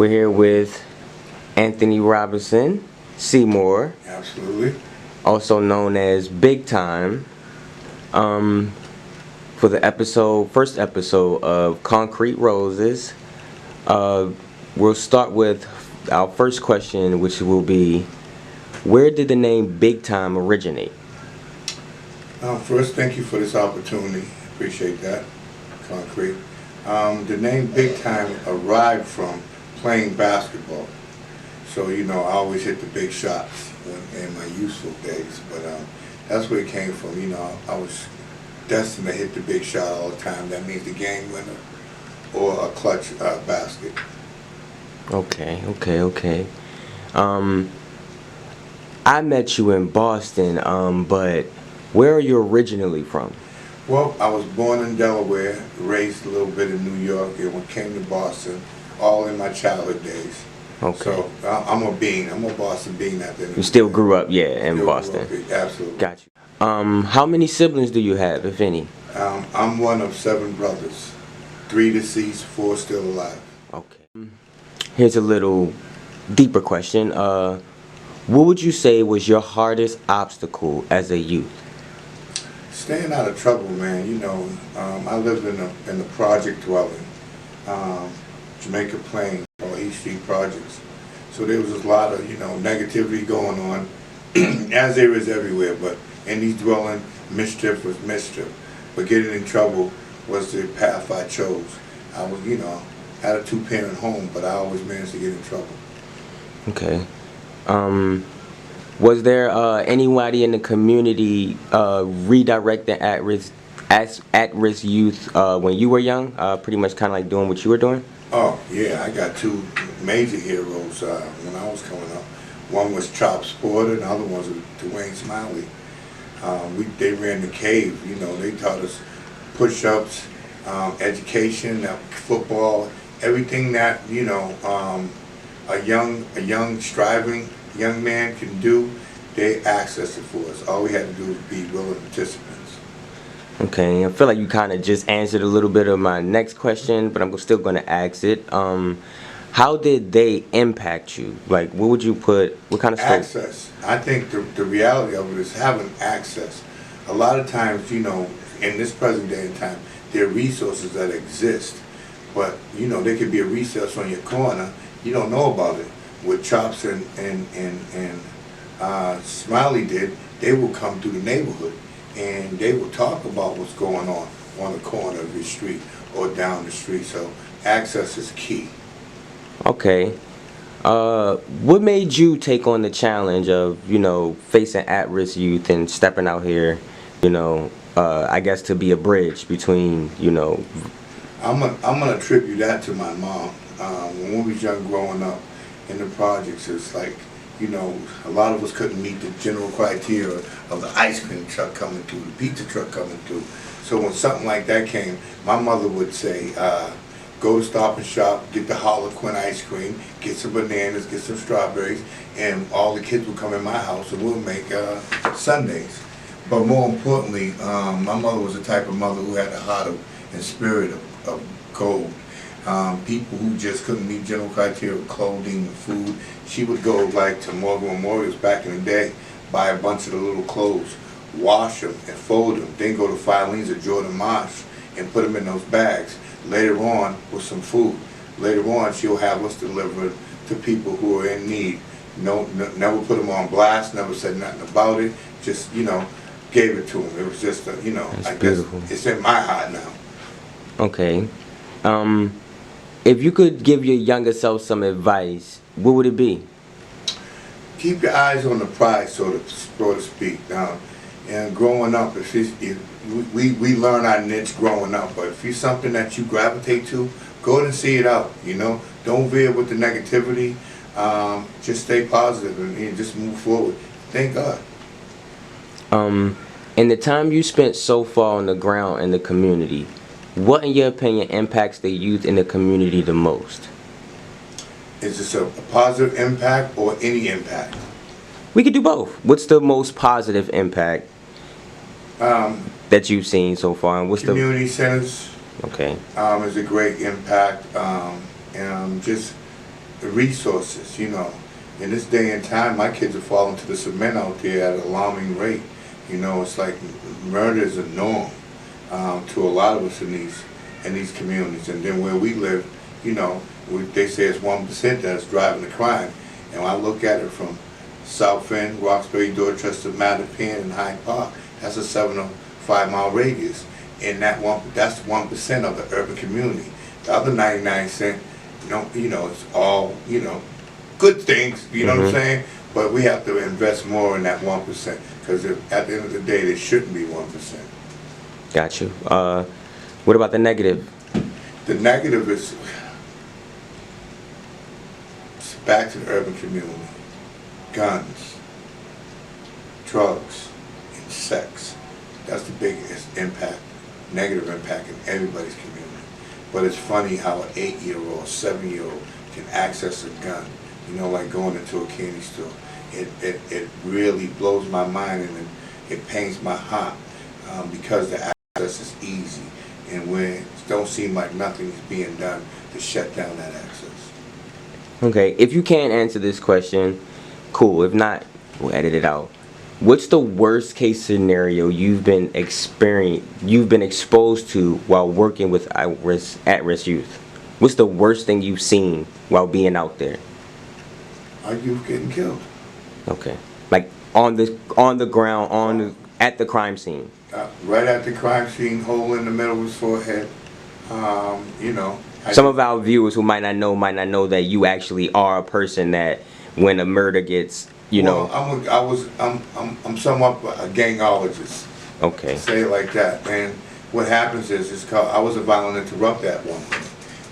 We're here with Anthony Robinson, Seymour, Absolutely. also known as BigTime, for the first episode of Concrete Roses. We'll start with our first question, which will be, where did the name BigTime originate? First, thank you for this opportunity. Appreciate that. Concrete. The name BigTime arrived from playing basketball. So, I always hit the big shots in my youthful days. But that's where it came from. I was destined to hit the big shot all the time. That means the game winner or a clutch basket. Okay. I met you in Boston, but where are you originally from? Well, I was born in Delaware, raised a little bit in New York, and came to Boston all in my childhood days. Okay. So I'm a bean. I'm a Boston bean at the end of You the still day. grew up, in Boston. Absolutely. Got you. How many siblings do you have, if any? I'm one of 7 brothers. 3 deceased, 4 still alive. Okay. Here's a little deeper question. What would you say was your hardest obstacle as a youth? Staying out of trouble, man. I lived in the project dwelling, Jamaica Plain, or East Street Projects. So there was a lot of, negativity going on, as there is everywhere. But in these dwellings, mischief was mischief. But getting in trouble was the path I chose. I was, had a 2-parent home, but I always managed to get in trouble. Okay. Was there anybody in the community redirecting at-risk youth when you were young? Pretty much kind of like doing what you were doing? Oh, yeah. I got 2 major heroes when I was coming up. One was Chops Porter, and the other one was Dwayne Smiley. They ran the cave. They taught us push-ups, education, football, everything that, a young striving young man can do. They access it for us. All we had to do was be willing participants. Okay, I feel like you kind of just answered a little bit of my next question, but I'm still going to ask it. How did they impact you? Like, what kind of story? Access. I think the reality of it is having access. A lot of times, in this present day and time, there are resources that exist, but, there could be a resource on your corner. You don't know about it. What Chops and Smiley did, they will come through the neighborhood and they will talk about what's going on the corner of your street or down the street. So access is key. Okay. What made you take on the challenge of, facing at-risk youth and stepping out here, I guess to be a bridge between, I'm gonna attribute that to my mom. When we was young growing up in the projects, it's like, a lot of us couldn't meet the general criteria of the ice cream truck coming through, the pizza truck coming through. So when something like that came, my mother would say, go to Stop and Shop, get the Harlequin ice cream, get some bananas, get some strawberries, and all the kids would come in my house and we'll make sundaes. But more importantly, my mother was the type of mother who had a heart and spirit of gold. People who just couldn't meet general criteria of clothing and food, she would go like to Morgan Memorials back in the day, buy a bunch of the little clothes, wash them and fold them, then go to Filene's or Jordan Marsh and put them in those bags. Later on, with some food. Later on, she'll have us deliver to people who are in need. Never put them on blast, never said nothing about it, just, gave it to them. It was just, I guess it's in my heart now. Okay. If you could give your younger self some advice, what would it be? Keep your eyes on the prize, so to speak. Now, and growing up, we learn our niche growing up, but if it's something that you gravitate to, go ahead and see it out. Don't veer with the negativity. Just stay positive and just move forward. Thank God. In the time you spent so far on the ground in the community, what, in your opinion, impacts the youth in the community the most? Is this a positive impact or any impact? We could do both. What's the most positive impact that you've seen so far? And what's community centers? Okay. Is a great impact. Just the resources, you know. In this day and time, my kids are falling to the cement out there at an alarming rate. You know, it's like murder is a norm to a lot of us in these communities. And then where we live, you know, they say it's 1% that's driving the crime. And when I look at it from South End, Roxbury, Dorchester, Mattapan, and Hyde Park, that's a 7 or 5 mile radius. And that's 1% of the urban community. The other 99%, you know, it's all, you know, good things, you know what I'm saying? But we have to invest more in that 1%, because at the end of the day, there shouldn't be 1%. Got you. What about the negative? The negative is it's back to the urban community. Guns, drugs, and sex. That's the biggest impact, negative impact in everybody's community. But it's funny how an 8-year-old, 7-year-old can access a gun. You know, like going into a candy store. It really blows my mind, and it pains my heart because the access is easy, and when it don't seem like nothing is being done to shut down that access. Okay, if you can't answer this question, cool. If not, we'll edit it out. What's the worst case scenario you've been exposed to while working with at-risk youth? What's the worst thing you've seen while being out there? Are youth getting killed? Okay, like on the ground, at the crime scene. Right at the crime scene, hole in the middle of his forehead. You know. Some of our viewers who might not know that you actually are a person that when a murder gets, you know. I'm somewhat a gangologist. Okay. Say it like that. And what happens is, it's called, I was a violent interrupter at one point.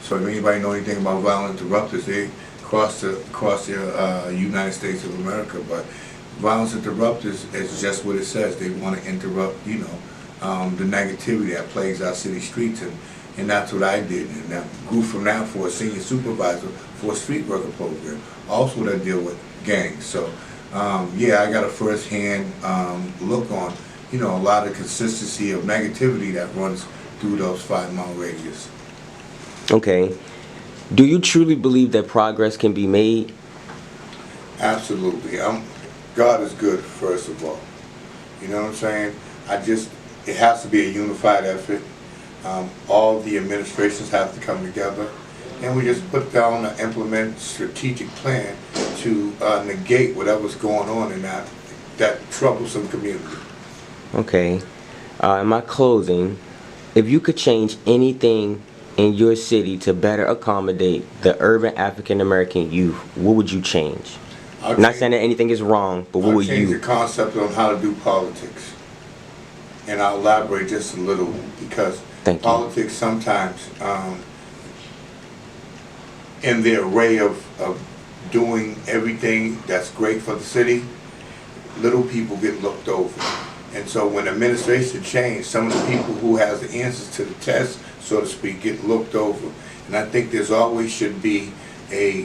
So if anybody know anything about violent interrupters, they across the United States of America, but violence interrupters is just what it says. They want to interrupt, you know, the negativity that plagues our city streets, and that's what I did, and I grew from that for a senior supervisor for a street worker program. Also, that deal with gangs. So, yeah, I got a first-hand look on, you know, a lot of consistency of negativity that runs through those 5-mile radius. Okay. Do you truly believe that progress can be made? Absolutely. God is good, first of all. You know what I'm saying? It has to be a unified effort. All the administrations have to come together, and we just put down and implement strategic plan to negate whatever's going on in that troublesome community. Okay. In my closing, if you could change anything in your city to better accommodate the urban African American youth, what would you change? I'm not saying that anything is wrong, but what would you? I'll change the concept on how to do politics, and I'll elaborate just a little, because politics sometimes, in the array of doing everything that's great for the city, little people get looked over. And so when administration change, some of the people who has the answers to the test, so to speak, get looked over. And I think there's always should be a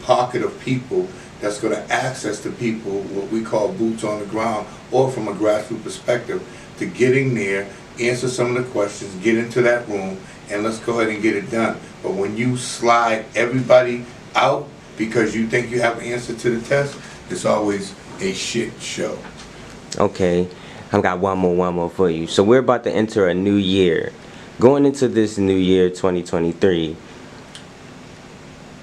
pocket of people that's going to access the people, what we call boots on the ground, or from a grassroots perspective, to get in there, answer some of the questions, get into that room, and let's go ahead and get it done. But when you slide everybody out because you think you have an answer to the test, it's always a shit show. Okay, I've got one more for you. So we're about to enter a new year. Going into this new year, 2023,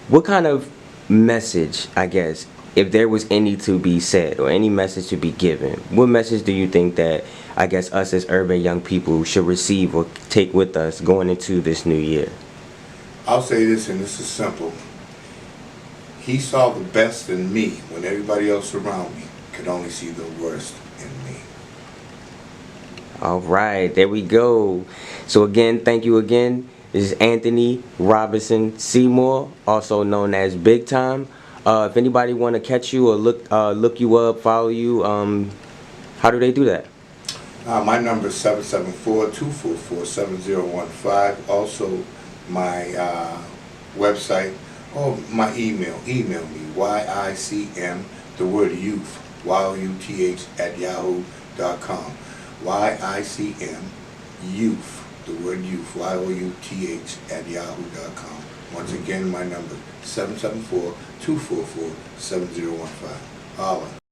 what kind of message, I guess, if there was any to be said or any message to be given, what message do you think that, I guess, us as urban young people should receive or take with us going into this new year? I'll say this, and this is simple. He saw the best in me when everybody else around me could only see the worst in me. All right, there we go. So again, thank you again. This is Anthony Robinson Seymour, also known as BigTime. If anybody want to catch you or look you up, follow you, how do they do that? My number is 774-244-7015. Also, my website, or my email. Email me, YICM, the word youth, YOUTH @yahoo.com. YICM, youth, the word youth, YOUTH @yahoo.com. Once again, my number 774-244-7015. Holla.